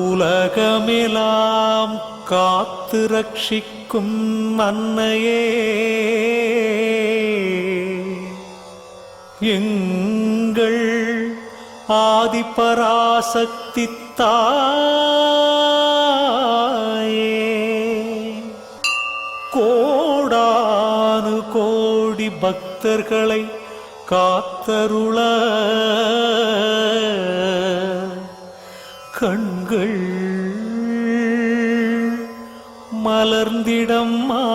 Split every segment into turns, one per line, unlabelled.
உலகமெல்லாம் காத்து ரட்சிக்கும் அன்னையே, எங்கள் ஆதிபராசக்தி தாயே, கோடானு கோடி பக்தர்களை காத்தருள கண்கள் மலர்ந்திடம்மா.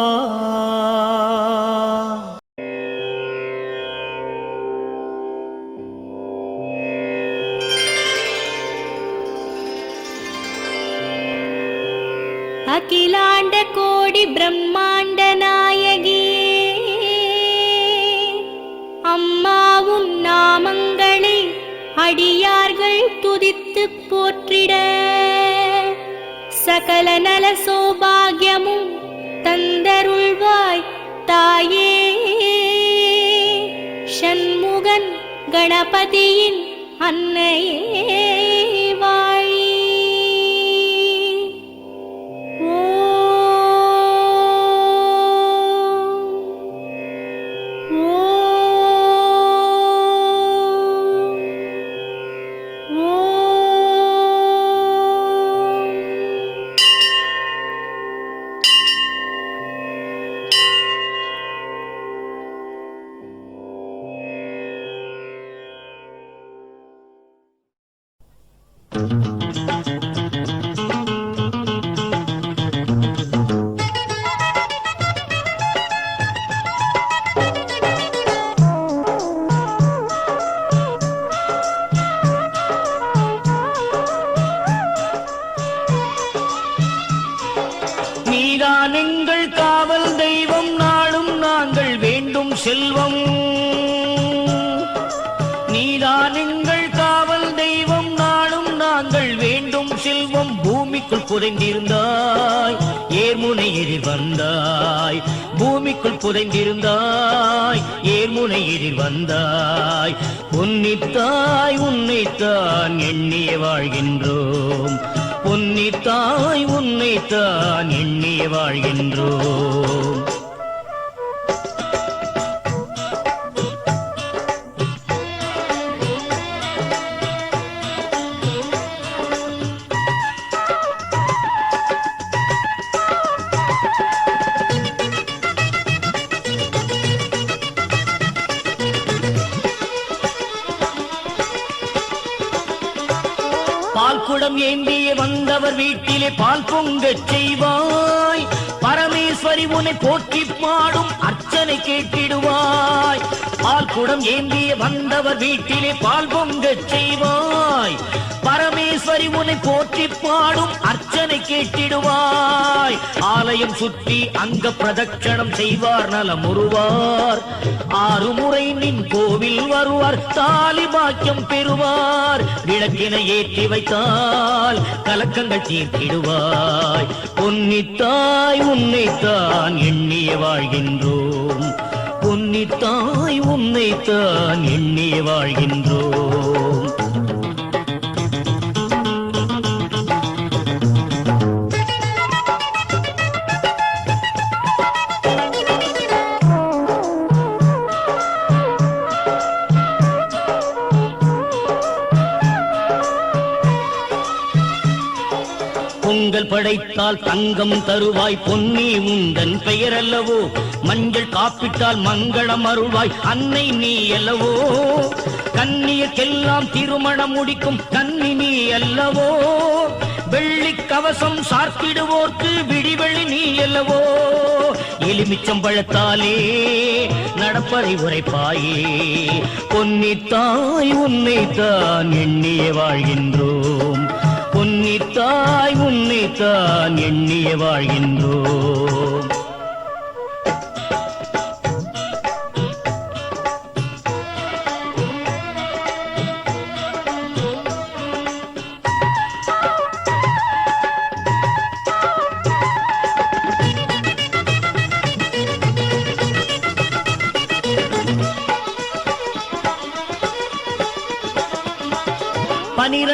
அகிலாண்ட கோடி பிரம்மாண்ட நாயகியே, அம்மாவும் நாமங்களை அடியார்கள் துதித்து போற்றிட சகல நல சௌபாகியமும் தந்தருள்வாய் தாயே. ஷண்முகன் கணபதியின் அன்னையே வாழி.
நீதான் எங்கள் காவல் தெய்வம், நாளும் நாங்கள் வேண்டும் செல்வம். நீதான் எங்கள் காவல் தெய்வம், நாளும் நாங்கள் வேண்டும் செல்வம். பூமிக்குள் புதைந்திருந்தாய், ஏர்முனை எதிர் வந்தாய். பூமிக்குள் புதைந்திருந்தாய், ஏர்முனை எதிர் வந்தாய். உன்னித்தாய் உன்னைத்தான் எண்ணிய வாழ்கின்றோம். உன்னித்தாய் உன்னைத்தான் எண்ணிய வாழ்கின்றோம். பால்குடம் ஏந்திய வந்தவர் வீட்டிலே பால் பொங்கச் செய்வாய். பரமேஸ்வரி உன்னை போற்றி பாடும் அர்ச்சனை கேட்டிடுவாய். பால்குடம் ஏந்திய வந்தவர் வீட்டிலே பால் பொங்கச் செய்வாய். பரமேஸ்வரி உன்னை போற்றி பாடும் அர்ச்சனை கேட்டிடுவாய். ஆலயம் சுற்றி அங்க பிரதட்சணம் செய்வார், நலமுறுவார். 6 முறை நின் கோவில் வருவார், தாலி பாக்கியம் பெறுவார். விளக்கினை ஏற்றி வைத்தால் கலக்கங்கள் தீர்த்திடுவாய். உன்னித்தாய் உன்னைத்தான் எண்ணிய வாழ்கின்றோம். உன்னித்தாய் உன்னைத்தான் எண்ணிய வாழ்கின்றோம். பொங்கல் படைத்தால் தங்கம் தருவாய், பொன்னி உந்தன் பெயர் அல்லவோ. மஞ்சள் காப்பிட்டால் மங்களம் அருள்வாய், அன்னை நீ அல்லவோ. கன்னியர்க்கெல்லாம் திருமணம் முடிக்கும் கன்னி நீ அல்லவோ. வெள்ளி கவசம் சார்த்திடுவோர்க்கு விடிவெளி நீ அல்லவோ. எலுமிச்சம்பழத்தாலே நடப்பதை உரைப்பாயே. பொன்னித்தாய் உன்னைத்தான் எண்ணிய வாழ்கின்றோம். பொன்னித்தாய் உன்னைத்தான் எண்ணிய வாழ்கின்றோம்.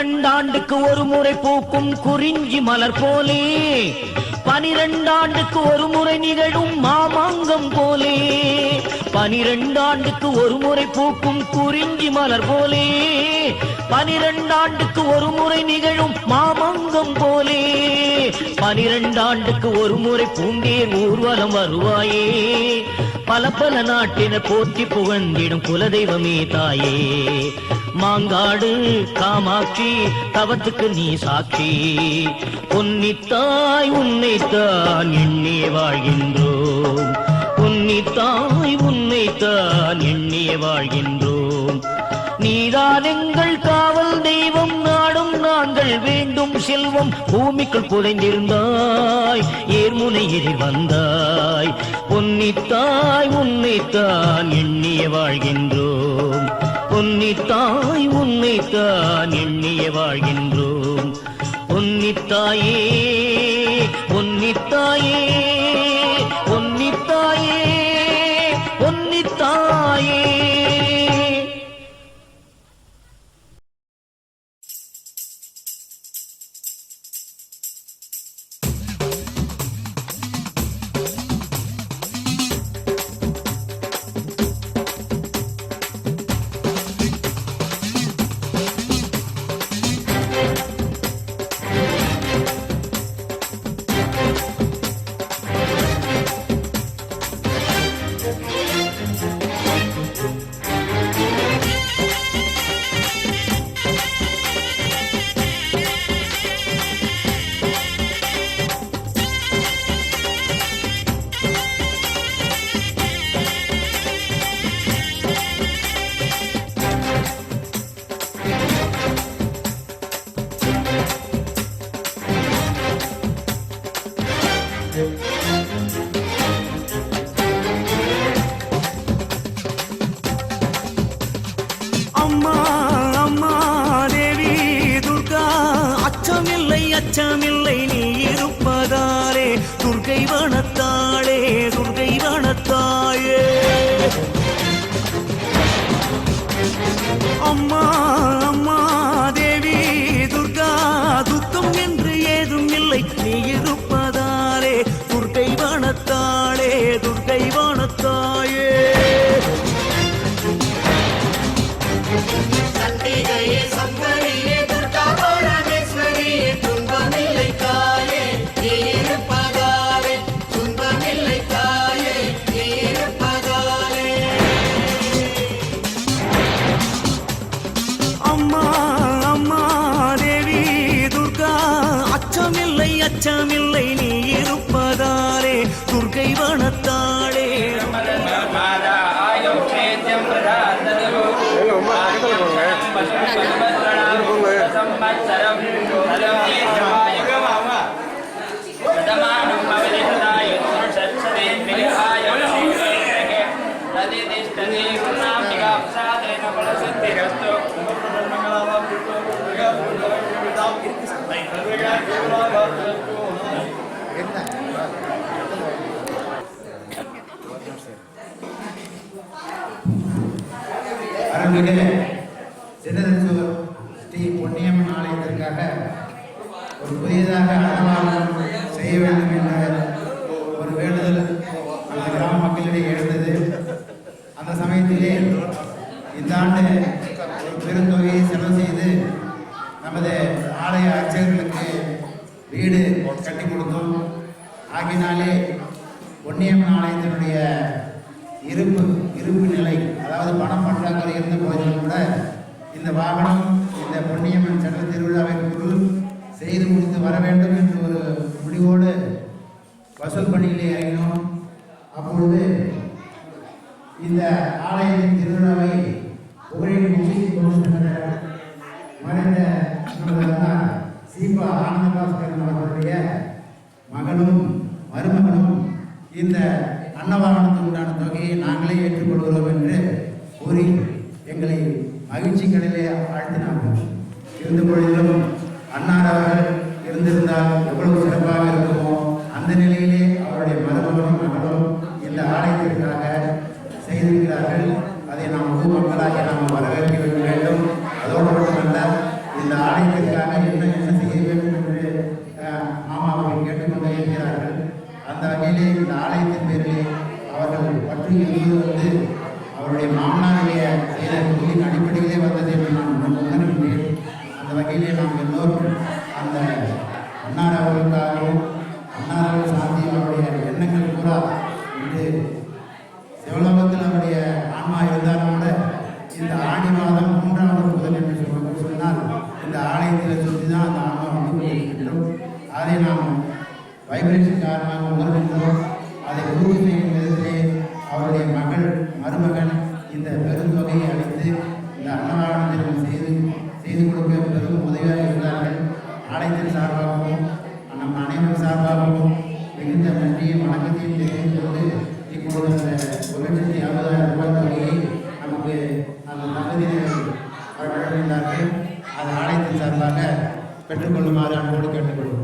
12 ஆண்டுக்கு ஒரு முறை பூக்கும் குறிஞ்சி மலர் போலே 12 ஆண்டுக்கு ஒரு முறை நிகழும் மாமாங்கம் போலே 12 ஆண்டுக்கு ஒரு முறை பூக்கும் குறிஞ்சி மலர் போலே 12 ஆண்டுக்கு ஒரு முறை நிகழும் மாமங்கம் போலே 12 ஆண்டுக்கு ஒரு முறை பூண்டேர் ஊர்வலம் வருவாயே பல பல நாட்டினர் போற்றி புகழ்ந்திடும் குலதெய்வமே தாயே மாங்காடு காமாட்சி தவத்துக்கு நீ சாட்சி பொன்னித்தாய் உன்னைத்தான் எண்ணிய வாழ்கின்றோம் பொன்னித்தாய் உன்னைத்தான் எண்ணிய வாழ்கின்றோம் நீதான் எங்கள் காவல் தெய்வம் நாடும் நாங்கள் வேண்டும் செல்வம் பூமிக்குள் புதைந்திருந்தாய் ஏர்முனை எதிர் வந்தாய் பொன்னித்தாய் உன்னைத்தான் எண்ணிய வாழ்கின்றோம் பொன்னித்தாய் உன்னைத்தான் எண்ணிய வாழ்கின்றோம் பொன்னித்தாயே பொன்னித்தாயே பொன்னித்தாயே பொன்னித்தாயே
அச்சமில்லை நீ இருப்பதாலே துர்க்கை வனத்தாளே துர்க்கை வனத்தாயே அம்மா அம்மா தேவி துர்கா துக்கம் என்று ஏதும் இல்லை நீ இருப்பதாலே துர்க்கை வனத்தாளே துர்க்கை வனத்தாயே
சண்டிகையே சம்பரியே துர்கா பரமேஸ்வரியே துன்பமில்லை தாயே நீ இருப்பதாலே துன்பமில்லை தாயே நீ இருப்பதாலே
அம்மா அம்மா தேவி துர்கா அச்சமில்லை நீ இருப்பதாலே துர்க்கை வனத்தாளே
அருள்மிகு சின்னதச்சூர் ஸ்ரீ பொன்னியம்மன் ஆலயத்திற்காக ஒரு புதியதாக அன்னதானம் செய்ய வேண்டும் என்ற ஒரு வேண்டுதல் அந்த கிராம மக்களிடையே எழுந்தது. அந்த சமயத்திலே இந்த ஆண்டு ஒரு பெருந்தொகையை செலவு செய்து நமது ஆலய அர்ச்சகர்களுக்கு வீடு கட்டி கொடுத்தோம். ஆகினாலே பொன்னியம்மன் ஆலயத்தினுடைய இருப்பு நிலை, அதாவது பணம் பற்றாக்குறை இருந்த போதிலும் கூட இந்த வாகனம் இந்த பொன்னியம்மன் சட்ட திருவிழாவிற்குள் செய்து முடித்து வர வேண்டும் என்று ஒரு முடிவோடு வசூல் பணியிலே இறங்கினோம். அப்பொழுது இந்த ஆலயத்தின் திருவிழாவை புகழில் முக்கிய கொண்டு மறைந்த சீபா ஆனந்தபாஸ்கரன் அவர்களுடைய மகனும் மருமகனும் இந்த அன்னவாகனத்துக்கு உண்டான தொகையை நாங்களே ஏற்றுக்கொள்கிறோம் என்று கூறி எங்களை மகிழ்ச்சி கடலிலே ஆழ்த்தினார்கள். இருந்த பொழுதிலும் அன்னார் அவர்கள் இருந்திருந்தால் எவ்வளவு சிறப்பாக இருக்குமோ அந்த நிலையிலே அவருடைய மருமகனும் மகளும் இந்த ஆலயத்திற்காக செய்திருக்கிறார்கள். அதை நாம் ஊர் மக்களாக நாம் வரவேற்க வேண்டும். அதோடு மட்டுமல்ல, இந்த ஆலயத்திற்கு என்பது அவருடைய மாமனாருடைய செய்த தொழிலின் அடிப்படையிலே வந்தது என்று நான் உணர்கின்றேன். அந்த வகையிலே நாம் எல்லோரும் அந்த அன்னார் அவர்களுக்காகவும் அன்னார் அவர்கள் சாந்தி அவருடைய எண்ணங்கள் பூரா இன்று சிவலோகத்தில் அவருடைய ஆன்மா இருந்தாலும் கூட இந்த ஆடி மாதம் 3வது முதல் என்று சொன்னால் இந்த ஆலயத்தில் சுற்றி தான் அந்த ஆன்மா அமைந்திருக்கின்றோம். அதை நாம் வைப்ரேஷன் காரணமாக உணர்கின்றோம். அதை உறுதி செய்யும் விதத்திலே அவருடைய மருமகன் இந்த பெருந்தொகையை அளித்து இந்த அன்னவாரணத்திற்கு செய்து கொடுக்க பெரும் உதவியாக இருந்தார்கள். ஆலயத்தின் சார்பாகவும் நம் அனைவரும் சார்பாகவும் மிகுந்த நன்றியும் வணக்கத்தையும் தெரிவித்து கொண்டு இப்போது அந்த 1,50,000 ரூபாய் தொகையை நமக்கு அந்த தகுதியினர் வழங்குகின்றார்கள். அது ஆலயத்தின் சார்பாக பெற்றுக்கொள்ளுமாறு அன்போடு கேட்டுக்கொள்கிறோம்.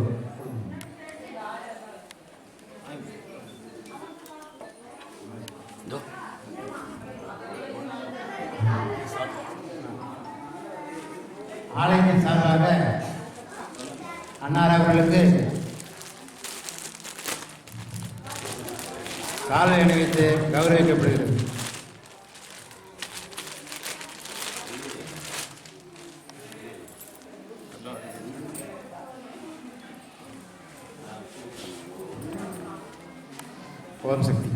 ஆலயத்தின் சார்பாக அன்னார் அவர்களுக்கு காலை அணிவித்து கௌரவிக்கப்படுகிறது. ஓம் சக்தி.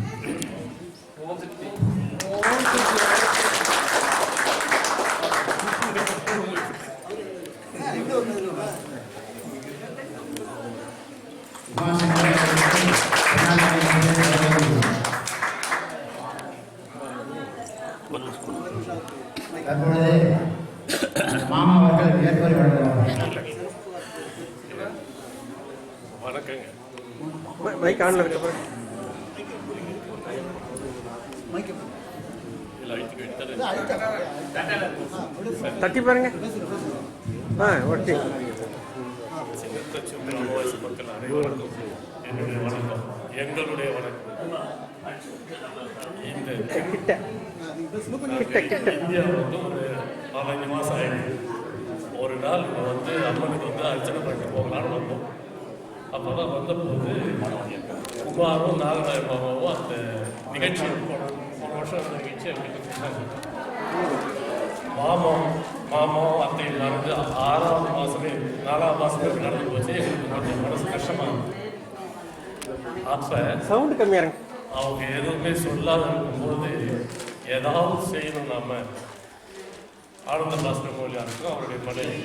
தற்பொழுது மாமா அவர்கள் ஏற்போரை வழங்குவார்கள்.
மைக் ஆன்ல இருக்கு. தட்டி பாருங்க. ஒட்டி
மக்கள் அனைவருக்கும் என்னுடைய வணக்கம், எங்களுடைய வணக்கம். இந்த இந்தியா வந்து ஒரு 4-5 மாதம் ஆயிடுச்சு. ஒரு நாள் அம்மனுக்கு அர்ச்சனை பண்ணிட்டு போகலான்னு வந்தோம். அப்போ தான் வந்தபோது குமாரும் நாகராஜ மாமாவும் அந்த நிகழ்ச்சி போன வருஷம் அந்த நிகழ்ச்சி எங்களுக்கு சொன்னாங்க. மாமாவும் அத்தையும் நடந்து 6வது மாதமே 4வது மாதமே நடந்து போச்சு. எங்களுக்கு கொஞ்சம் மனசு கஷ்டமாக இருந்தது. அப்போ
சவுண்டு கம்மியாக இருக்கு.
அவங்க எதுவுமே சொல்லாத இருக்கும்போது ஏதாவது செய்யணும். நாம ஆனந்த பாஸ்கர் மொழியாருக்கும் அவருடைய மனைவி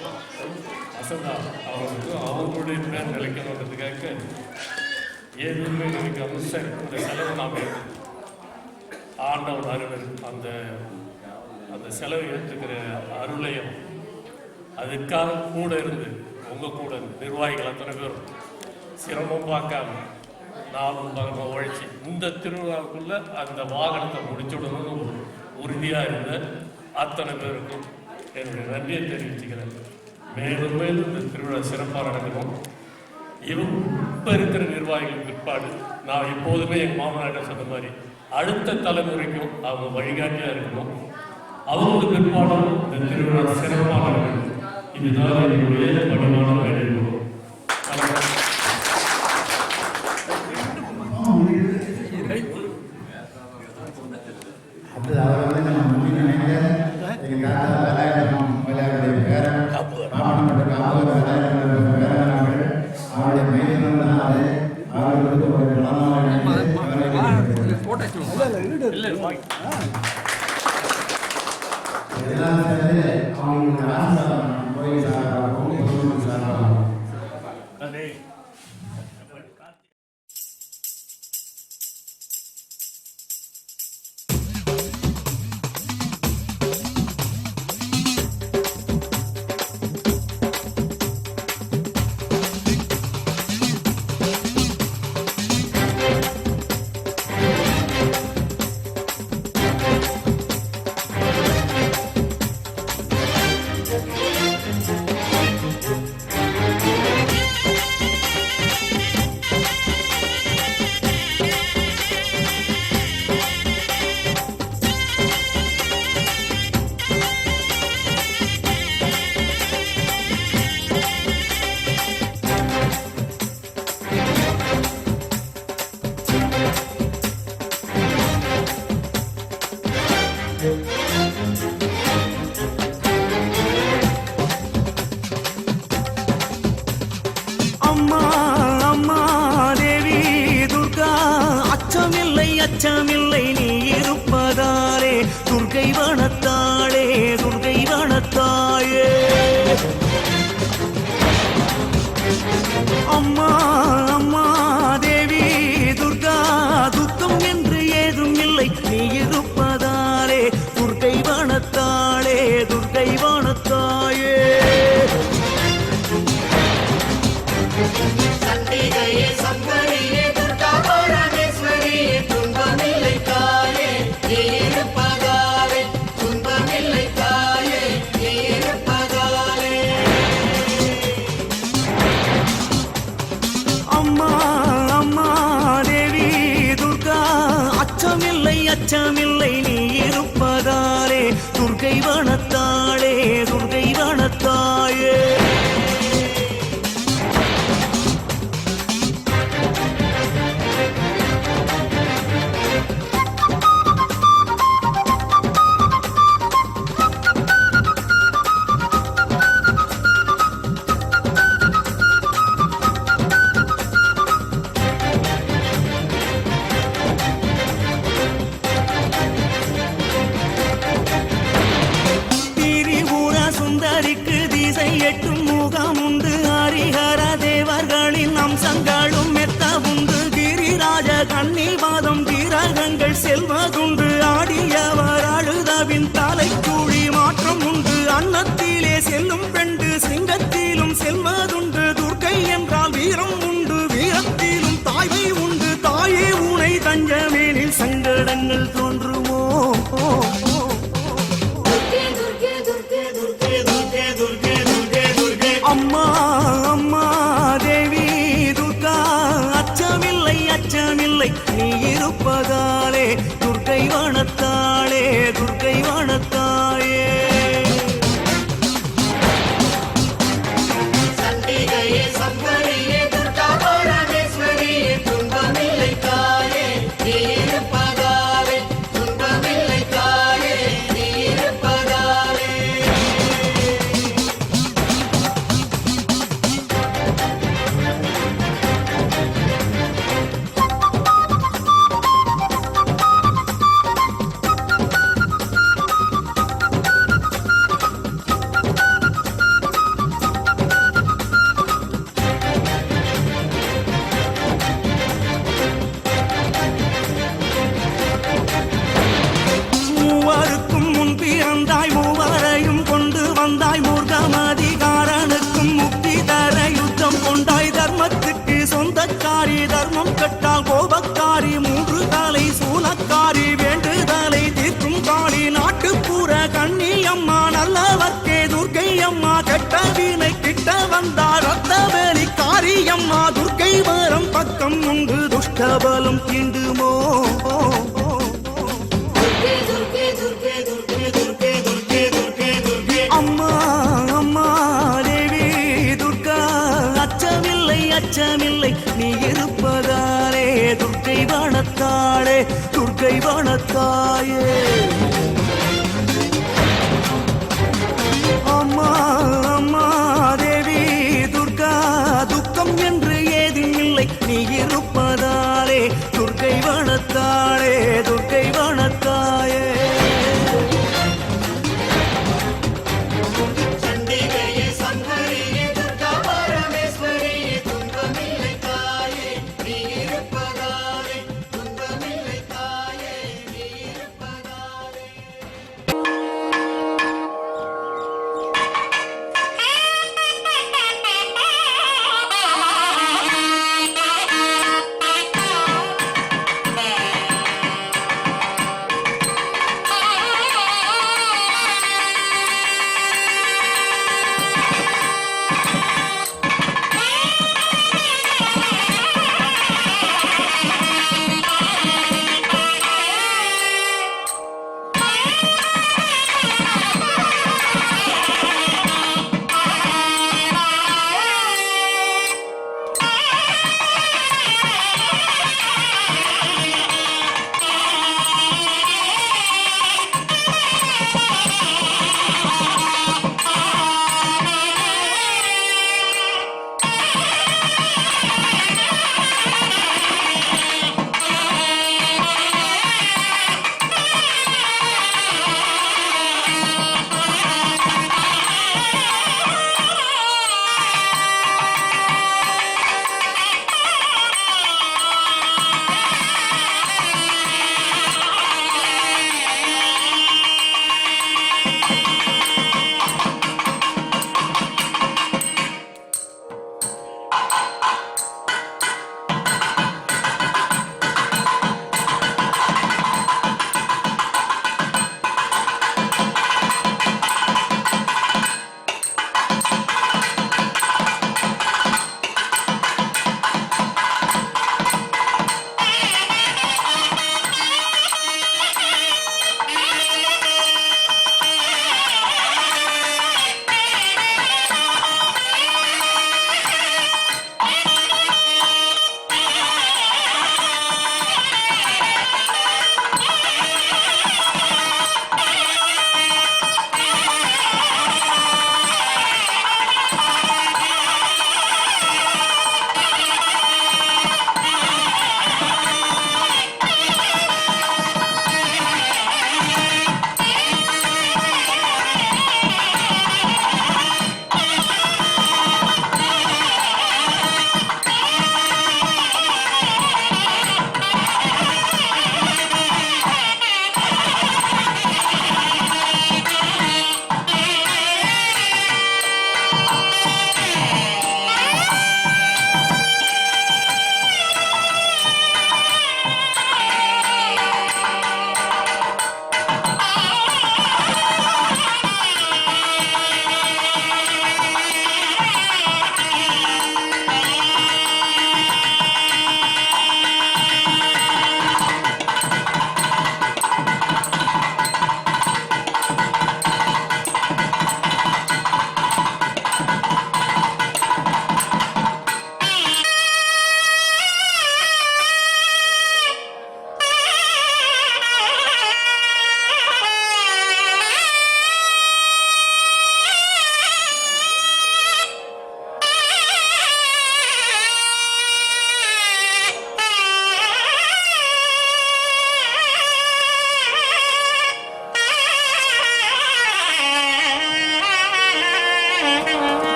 அசந்தா அவங்களுக்கும் அவங்களுடைய பேர் நிலைக்கணுன்றதுக்காக எதுவுமே நினைக்காம சரி இந்த செலவு நாம் ஆண்டவன் அருள் அந்த செலவு ஏற்றுக்கிற அருளையும் அதுக்காக கூட இருந்து உங்கள் கூட இருந்து நிர்வாகிகள் அத்தனை பேரும் சிரமம் பார்க்காம நானும் பகமாக உழைச்சி இந்த திருவிழாவுக்குள்ள அந்த வாகனத்தை முடிச்சுடணும்னு உறுதியாக இருந்த அத்தனை பேருக்கும் என்னுடைய நன்றியை தெரிவிச்சுக்கிறேன். மேலும் மேலும் இந்த திருவிழா சிறப்பாக நடக்கணும். இப்போ இருக்கிற நிர்வாகிகள் பிற்பாடு நான் எப்போதுமே எங்கள் மாமனாரிடம் சொன்ன மாதிரி அடுத்த தலைமுறைக்கும் அவங்க வழிகாட்டியாக இருக்கணும். அவங்களுக்கு பிற்பாடும் இந்த திருவிழா சிறப்பாக நடக்கணும். இதுதான் என்னுடைய பணிமான வேலைகள்.
அப்படி அவர் நம்ம முன்னே நினைக்க எங்கள் தாத்தா வேலாயுதம் வேலையாருடைய பேரன் பாமணப்பட்ட காப்பூர் வேலாயுதம் பேரன் அவருடைய மையம் தான் அது. அவர்களுக்கு ஒரு பலமாக எல்லாம் சேர்ந்து அவங்களுக்கு ஆசை போய் சாராகும் சாராகும்.
அம்மா அம்மா தேவி துர்கா அச்சமில்லை அச்சமில்லை நீ இருப்பதாலே துர்க்கை வனத்தாளே துர்க்கை வனத்தாயே அம்மா அம்மா தேவி துர்கா துக்கம் என்று ஏதும் இல்லை நீ இருப்பதாலே துர்க்கை வனத்தாளே துர்க்கை வனத்தாயே
சண்டிகையே சங்கரியே துர்கா பரமேஸ்வரியே துன்பமில்லை தாயே நீ இருப்பதாலே துன்பமில்லை தாயே நீ இருப்பதாலே
அம்மா அம்மா தேவி துர்கா அச்சமில்லை அச்சமில்லை நீ இருப்பதாலே துர்க்கை வனத்தாளே துர்க்கை வனத்தாயே சுந்தரிக்கு திசை எட்டும் முகம் உண்டு ஹரிஹர தேவர்களின் அம்சங்களும் மெத்த உண்டு கிரிராஜ கன்னிபாதம் கிரகங்கள் செல்வதுண்டு ஆடியவர் அழுதவின் தலைக்கூழி மாற்றம் உண்டு அன்னத்திலே செல்லும் பெண்டு சிங்கத்திலும் செல்வதுண்டு துர்க்கை என்றால் வீரம் உண்டு வீரத்திலும் தாய்மை உண்டு தாயே உனை தஞ்சமேனில் சங்கடங்கள் தோன்றுமோ அம்மா அம்மா தேவி துர்கா அச்சமில்லை அச்சமில்லை நீ இருப்பதாலே துர்க்கை வனத்தாளே துர்க்கை வனத்தாயே
சண்டிகையே சங்கரியே துர்கா பரமேஸ்வரியே துன்பமில்லை தாயே நீ இருப்பதாலே துன்பமில்லை தாயே நீ இருப்பதாலே
மூவருக்கும் முன் பிறந்தாய் மூவரையும் கொண்டு வந்தாய் மூர்க்கமதிகாரனுக்கும் முக்தி தர யுத்தம் கொண்டாய் தர்மத்துக்கு சொந்தக்காரி தர்மம் கட்டால் கோபக்காரி மூன்று தலை சூலக்காரி வேண்டுதலை தீர்க்கும் காளி நாட்டுப்புற கண்ணி அம்மா நல்லவர்க்கே துர்க்கை அம்மா கெட்ட வீணை கிட்ட வந்தார் ரத்த வேலி காரி அம்மா துர்க்கை வரம் பக்கம் உண்டு துஷ்டபலம் தீண்டுமோ அம்மா அம்மா தேவி துர்கா அச்சமில்லை அச்சமில்லை நீ இருப்பதாலே துர்க்கை வனத்தாளே துர்க்கை வனத்தாயே அம்மா அம்மா தேவி துர்கா துக்கம் என்று ஏதும் இல்லை நீ இருப்பதாலே துர்க்கை வனத்தாளே துர்க்கை வனத்தாயே
சண்டிகையே சங்கரியே துர்கா பரமேஸ்வரியே துன்பமில்லை தாயே நீ இருப்பதாலே துன்பமில்லை தாயே நீ இருப்பதாலே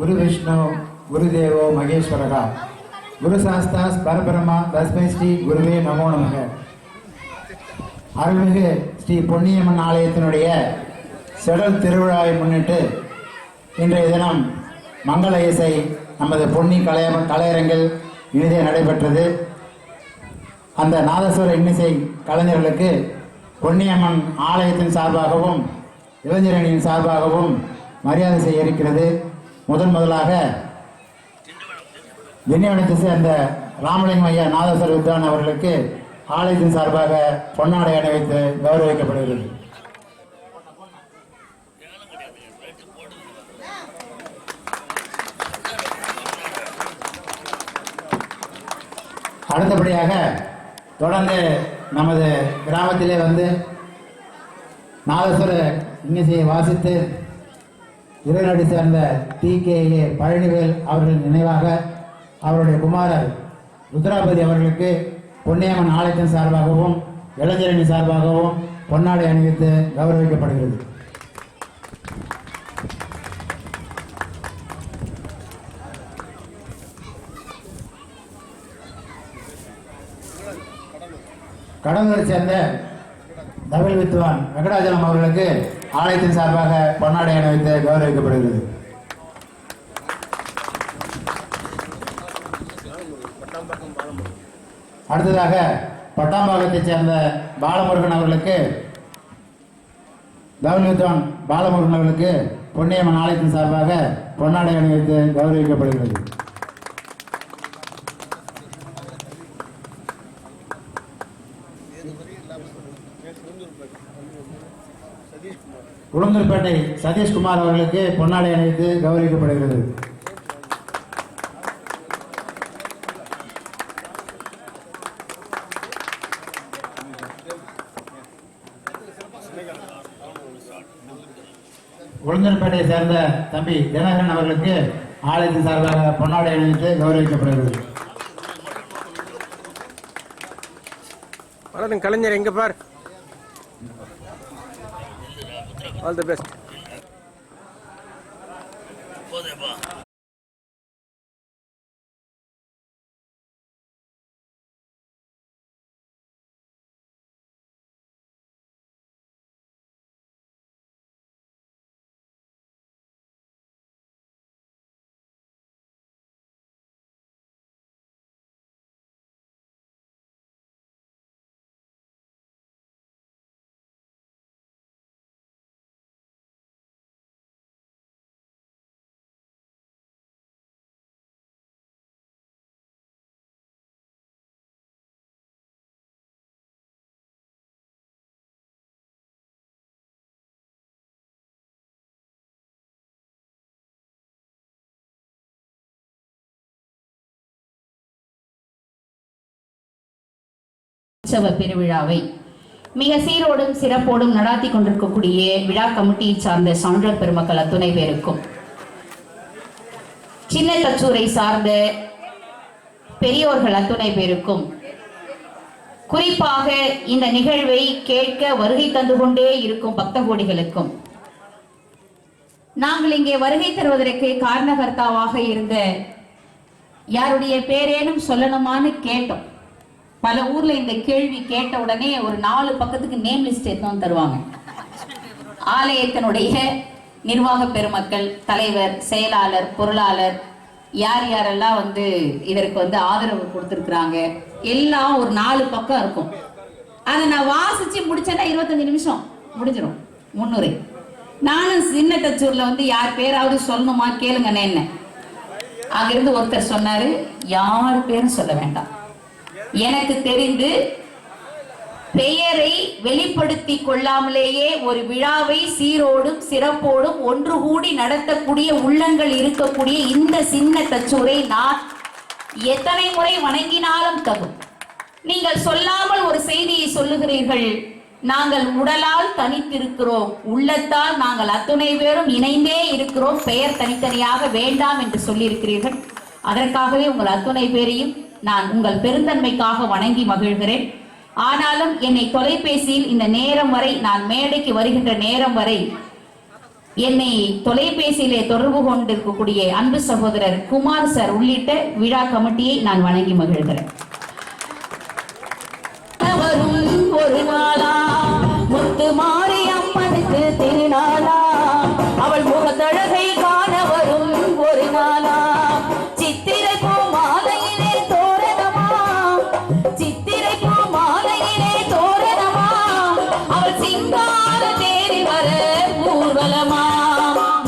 குரு விஷ்ணு குருதேவோ மகேஸ்வரகா குரு சாஸ்தாஸ் பரபிரமா தஸ்மை ஸ்ரீ குருவே நமோ நமக. அருள்மிகு ஸ்ரீ பொன்னியம்மன் ஆலயத்தினுடைய செடல் திருவிழாவை முன்னிட்டு இன்றைய தினம் மங்கள இசை நமது பொன்னி கலையரங்கில் இனிதே நடைபெற்றது. அந்த நாதஸ்வர இன்னிசை கலைஞர்களுக்கு பொன்னியம்மன் ஆலயத்தின் சார்பாகவும் இளைஞரணியின் சார்பாகவும் மரியாதை செய்ய இருக்கிறது. முதலாக திண்டிவனத்தை சேர்ந்த ராமலிங்கம் ஐயா நாதஸ்வர வித்வான் அவர்களுக்கு ஆலயத்தின் சார்பாக பொன்னாடை அணிவித்து கௌரவிக்கப்படுகிறது. அடுத்தபடியாக தொடர்ந்து நமது கிராமத்திலே வந்து நாதஸ்வர இன்னிசையை வாசித்து இறைநடி சேர்ந்த TKA பழனிவேல் அவர்களின் நினைவாக அவருடைய குமாரர் ருத்ராபதி அவர்களுக்கு பொன்னியம்மன் ஆலயத்தின் சார்பாகவும் இளைஞரணி சார்பாகவும் பொன்னாடை அணிவித்து கௌரவிக்கப்படுகிறது. கடலூரை சேர்ந்த தமிழ் வித்வான் வெங்கடாஜலம் அவர்களுக்கு ஆலயத்தின் சார்பாக பொன்னாடை அணிவித்து கௌரவிக்கப்படுகிறது. அடுத்ததாக பட்டாம்பாக்கத்தைச் சேர்ந்த பாலமுருகன் அவர்களுக்கு தமிழ் வித்வான் பாலமுருகன் அவர்களுக்கு பொன்னியம்மன் ஆலயத்தின் சார்பாக பொன்னாடை அணிவித்து கௌரவிக்கப்படுகிறது. உளுந்தூர்பேட்டை சதீஷ்குமார் அவர்களுக்கு பொன்னாடை அணிவித்து கௌரவிக்கப்படுகிறது. உளுந்தூர்பேட்டையை சேர்ந்த தம்பி தினகரன் அவர்களுக்கு ஆலயத்தின் சார்பாக பொன்னாடை அணிவித்து கௌரவிக்கப்படுகிறது.
கலைஞர் எங்க பார். All the best.
உற்சவ பெருவிழாவை மிக சீரோடும் சிறப்போடும் நடாத்தி கொண்டிருக்கக்கூடிய விழா கமிட்டியை சார்ந்த சான்றோர் பெருமக்கள் அத்துணை பேருக்கும், சின்ன தச்சூரை சார்ந்த பெரியோர்கள் அத்துணை பேருக்கும், குறிப்பாக இந்த நிகழ்வை கேட்க வருகை தந்து கொண்டே இருக்கும் பக்த கோடிகளுக்கும், நாங்கள் இங்கே வருகை தருவதற்கு காரணகர்த்தாவாக இருந்த யாருடைய பேரேனும் சொல்லணுமான்னு கேட்டோம். பல ஊர்ல இந்த கேள்வி கேட்ட உடனே ஒரு 4 பக்கத்துக்கு நேம் லிஸ்ட் எடுத்து தருவாங்க. ஆலயத்தினுடைய நிர்வாக பெருமக்கள், தலைவர், செயலாளர், பொருளாளர், யார் யாரெல்லாம் இதற்கு ஆதரவு கொடுத்துருக்குறாங்க எல்லாம் ஒரு 4 பக்கம் இருக்கும். அதை நான் வாசிச்சு முடிச்சேன்னா 25 நிமிஷம் முடிஞ்சிடும் முன்னுரை. நானும் சின்ன தச்சூர்ல யார் பேராவது சொல்லணுமா கேளுங்கண்ணே என்ன. அங்கிருந்து ஒருத்தர் சொன்னாரு, யார் பேரும் சொல்ல வேண்டாம், எனக்கு தெரிந்து பெயரை வெளிப்படுத்தி கொள்ளாமலேயே ஒரு விழாவை சீரோடும் சிறப்போடும் ஒன்று கூடி நடத்தக்கூடிய உள்ளங்கள் இருக்கக்கூடிய இந்த சின்ன தச்சூரை நான் எத்தனை முறை வணங்கினாலும் தகும். நீங்கள் சொல்லாமல் ஒரு செய்தியை சொல்லுகிறீர்கள், நாங்கள் உடலால் தனித்திருக்கிறோம், உள்ளத்தால் நாங்கள் அத்துணை பேரும் இணைந்தே இருக்கிறோம், பெயர் தனித்தனியாக வேண்டாம் என்று சொல்லியிருக்கிறீர்கள். அதற்காகவே உங்கள் அத்துணை பேரையும் நான் உங்கள் பெருந்தன்மைக்காக வணங்கி மகிழ்கிறேன். ஆனாலும் என்னை தொலைபேசியில் இந்த நேரம் வரை, நான் மேடைக்கு வருகின்ற நேரம் வரை என்னை தொலைபேசியிலே தொடர்பு கொண்டிருக்கக்கூடிய அன்பு சகோதரர் குமார் சார் உள்ளிட்ட விழா கமிட்டியை நான் வணங்கி மகிழ்கிறேன். ஒரு நாளா முத்து மாறி அம்மனுக்கு திருநாளா, அவள் முகத்தழகை காண வரும் ஒரு நாளா, சித்திரை பூ மாலையிலே தோரணமா, சித்திரை பூ மாலையிலே தோரணமா, அவள் சிங்கார தேறி வர ஊர்வலமா,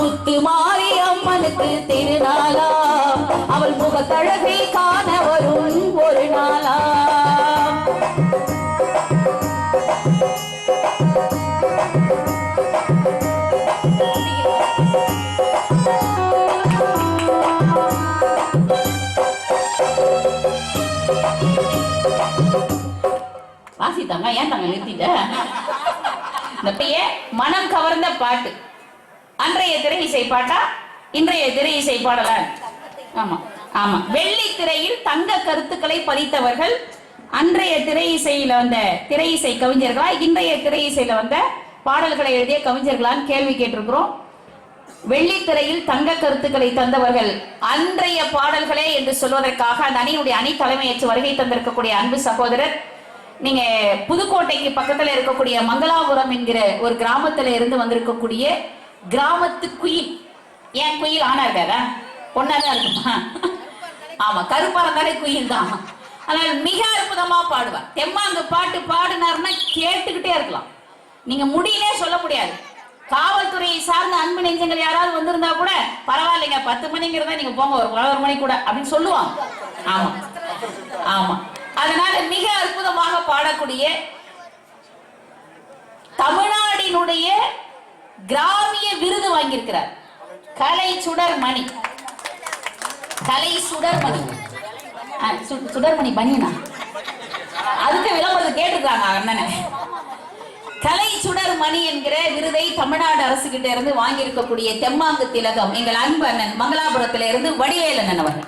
முத்து மாறி அம்மனுக்கு திருநாளா, அவள் முகத்தழகை காண வரும் ஒரு நாளா. வாசித்தாங்க, ஏன் தாங்க நிறுத்திட்ட? இந்த பைய மனம் கவர்ந்த பாட்டு அன்றைய திரை இசை பாட்டா, இன்றைய திரை இசை பாடல. ஆமா ஆமா, வெள்ளி திரையில் தங்க கருத்துக்களை பதித்தவர்கள் அன்றைய திரை இசையில வந்த திரை இசை கவிஞர்களா, இன்றைய திரை இசையில வந்த பாடல்களை எழுதிய கவிஞர்களான்னு கேள்வி கேட்டிருக்கிறோம். வெள்ளித்திரையில் தங்க கருத்துக்களை தந்தவர்கள் அன்றைய பாடல்களே என்று சொல்வதற்காக அந்த அணியுடைய அணி தலைமையேற்று வருகை தந்திருக்கக்கூடிய அன்பு சகோதரர், நீங்க புதுக்கோட்டைக்கு பக்கத்துல இருக்கக்கூடிய மங்களாபுரம் என்கிற ஒரு கிராமத்துல இருந்து வந்திருக்கக்கூடிய கிராமத்து குயில். ஏன் குயில் ஆனா இருக்காதா? பொண்ணாதான் இருக்குமா? ஆமா, கருப்பா இருந்தாலே குயில் தான். அதனால மிக அற்புதமா பாடுவார். தெம்மாங்கு பாட்டு பாடினார்னா கேட்டுக்கிட்டே இருக்கலாம். நீங்க முடியலே சொல்ல முடியாது. காவல்துறையை சார்ந்த அன்பு நெஞ்சங்கள் யாராவது வந்திருந்தா கூட பரவாயில்லைங்க, 10 மணிங்கிறதா நீங்க போங்க, ஒரு 11 மணி கூட அப்படின்னு சொல்லுவாங்க. ஆமா ஆமா, அதனால மிக அற்புதமாக பாடக்கூடிய தமிழ்நாட்டினுடைய கிராமிய விருது வாங்கியிருக்கிறார். கலை சுடர்மணி, கலை சுடர்மணி, சுடர்மணி பனியனா, அதுக்கு விளம்பரத்தை கேட்டிருக்காங்க அண்ணனை. கலை சுடர்மணி என்கிற விருதை தமிழ்நாடு அரசு கிட்ட இருந்து வாங்கியிருக்கக்கூடிய தெம்மாங்கு திலகம் எங்கள் அன்பு அண்ணன் மங்களாபுரத்தில இருந்து வடிவேலன் அவர்கள்.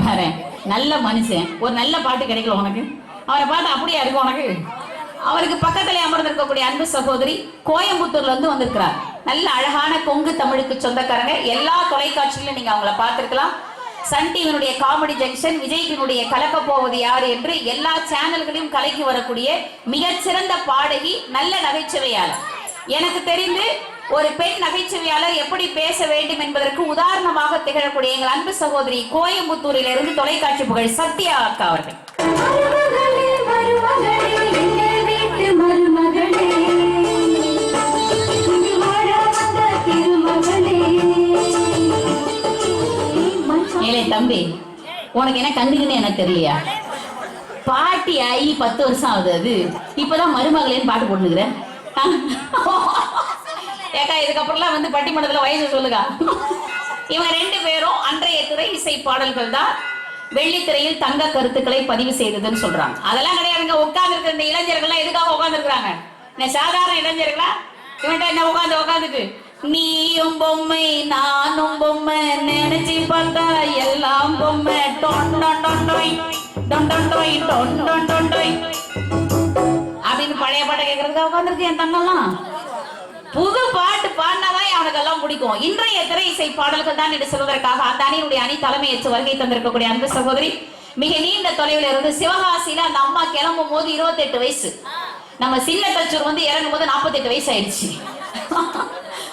பாரு, நல்ல மனுஷன், ஒரு நல்ல பாட்டு கிடைக்கல உனக்கு, அவரை பாட்டு அப்படியே இருக்கு உனக்கு. அவருக்கு பக்கத்துல அமர்ந்திருக்கக்கூடிய அன்பு சகோதரி கோயம்புத்தூர்ல இருந்து வந்திருக்கிறார். நல்ல அழகான கொங்கு தமிழுக்கு சொந்தக்காரங்க. எல்லா தொலைக்காட்சியிலும் நீங்க அவங்கள பார்த்திருக்கலாம். சன் டிவியினுடைய காமெடி ஜங்ஷன், விஜய் டிவியினுடைய கலக்க போவது யாரு என்று எல்லா சேனல்களையும் கலக்கி வரக்கூடிய மிகச்சிறந்த பாடகி, நல்ல நகைச்சுவையாளர். எனக்கு தெரிந்து ஒரு பெண் நகைச்சுவையாளர் எப்படி பேச வேண்டும் என்பதற்கு உதாரணமாக திகழக்கூடிய எங்கள் அன்பு சகோதரி கோயம்புத்தூரில் இருந்து தொலைக்காட்சி புகழ் சத்யா அக்கா அவர்கள். தம்பி, உனக்கு என்ன கண்டுக்குன்னு எனக்கு தெரியலையா? பாட்டி ஆகி 10 வருஷம் ஆகுது. அது இப்பதான் மருமகளேன்னு பாட்டு போட்டுக்கிறேன். ஏக்கா, இதுக்கப்புறம்லாம் வந்து பட்டிமன்றத்துல வயசு சொல்லுங்க. இவங்க 2 பேரும் அன்றைய திரை இசை பாடல்கள் தான் வெள்ளித்திரையில் தங்க கருத்துக்களை பதிவு செய்ததுன்னு சொல்றாங்க. அதெல்லாம் கிடையாதுங்க. உட்கார்ந்து இருக்கிற இந்த இளைஞர்கள்லாம் எதுக்காக உட்கார்ந்து இருக்கிறாங்க? சாதாரண இளைஞர்களா? இவன்ட்ட என்ன உட்காந்துட்டு நீயும் பொம்மை நானும் பொம்மை நினைச்சு பார்த்தா எல்லாம் பொம்மை அப்படின்னு பழைய பாட்டை கேட்கறதுக்காக உட்காந்துருக்கு என் தங்கெல்லாம். புது பாட்டு பாடினாதான் அவனுக்கு எல்லாம் பிடிக்கும். இன்றைய திரை இசை பாடல்கள் தான் என்று சொல்வதற்காக அந்த அணியுடைய அணி தலைமையேற்று வருகை தந்திருக்கக்கூடிய அன்பு சகோதரி, மிக நீண்ட தொலைவில் இருந்து சிவகாசியில அந்த அம்மா கிளம்பும் போது 28 வயசு, நம்ம சின்ன தச்சூர் வந்து இறங்கும் போது 48 வயசு ஆயிடுச்சு.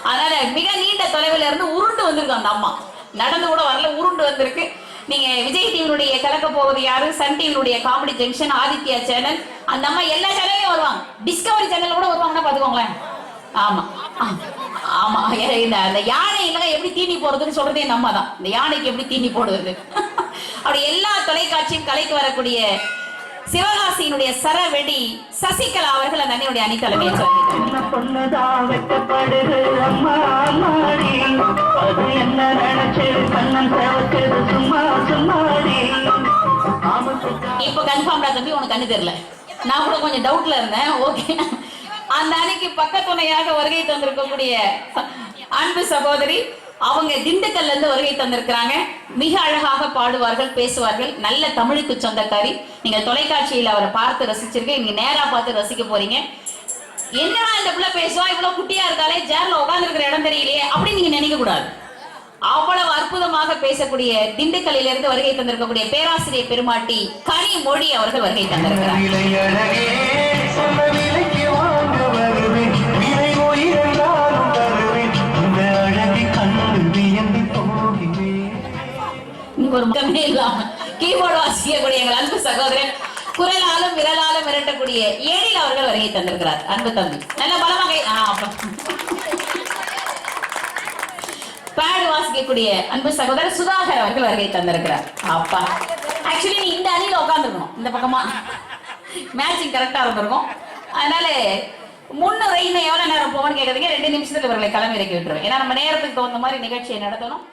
அதனால மிக நீண்ட தொலைவில் இருந்து உருண்டு வந்திருக்கு அந்த அம்மா. நடந்து கூட வரல, உருண்டு வந்திருக்கு. நீங்க விஜய் டிவியினுடைய கலக்க போவது யாரு, சன் டிவியினுடைய காமெடி ஜங்ஷன், ஆதித்யா சேனல், அந்த அம்மா எல்லா சேனல்லையும் வருவாங்க. டிஸ்கவரி சேனல் கூட வருவாங்கன்னா பாத்துக்கோங்களேன். ஆமா ஆமா, அந்த யானை எல்லாம் எப்படி தீனி போடுறதுன்னு சொல்றதே நம்ம தான். இந்த யானைக்கு எப்படி தீனி போடுவது, அப்படி எல்லா தொலைக்காட்சியும் கலைக்கு வரக்கூடிய சிவகாசியினுடைய சரவெடி சசிகலா அவர்கள் அந்த அணியுடைய அணி தலைமையை இப்ப கன்ஃபார்ம்டா தம்பி, உனக்கு கண்ணு தெரியல. நான் கூட கொஞ்சம் டவுட்ல இருந்தேன். ஓகே, அந்த அணிக்கு பக்கத்துணையாக வருகை தந்திருக்கக்கூடிய அன்பு சகோதரி அவங்க திண்டுக்கல்ல இருந்து வருகை தந்திருக்கிறாங்க. மிக அழகாக பாடுவார்கள், பேசுவார்கள். நல்ல தமிழுக்கு சொந்தக்காரி. நீங்க தொலைக்காட்சியில் அவரை பார்த்து ரசிச்சிருக்க, நீங்க நேரா பார்த்து ரசிக்க போறீங்க. என்னடா இந்த பிள்ளை பேசுவா, இவ்வளவு குட்டியா இருக்காளே, சேர்ல உட்கார்ந்து இருக்கிற இடம் தெரியலையே அப்படின்னு நீங்க நினைக்க கூடாது. அவ்வளவு அற்புதமாக பேசக்கூடிய திண்டுக்கல்லில் இருந்து வருகை தந்திருக்கக்கூடிய பேராசிரியர் பெருமாட்டி கனிமொழி அவர்கள் வருகை தந்திருக்கிறார். ஒரு முகமே இல்லாம கீபோர்டு வாசிக்கக்கூடிய எங்கள் அன்பு சகோதரன், குரலாலும் விரலாலும் மிரட்டக்கூடிய ஏழில் அவர்கள் வருகை தந்திருக்கிறார். அன்பு தம்பி நல்ல பலமாக பேடு வாசிக்கக்கூடிய அன்பு சகோதரர் சுதாகர் அவர்கள் வருகை தந்திருக்கிறார். அப்பா ஆக்சுவலி நீ இந்த அணியில உட்காந்துருக்கணும், இந்த பக்கமா மேட்சிங் கரெக்டா இருந்திருக்கும். அதனால முன்னுரை இன்னும் எவ்வளவு நேரம் போவான்னு கேட்கறதுக்கு 2 நிமிஷத்துல இவர்களை கிளம்பி இறக்கி விட்டுருவேன். ஏன்னா நம்ம நேரத்துக்கு தகுந்த மாதிரி நிகழ்ச்சியை நடத்தணும்.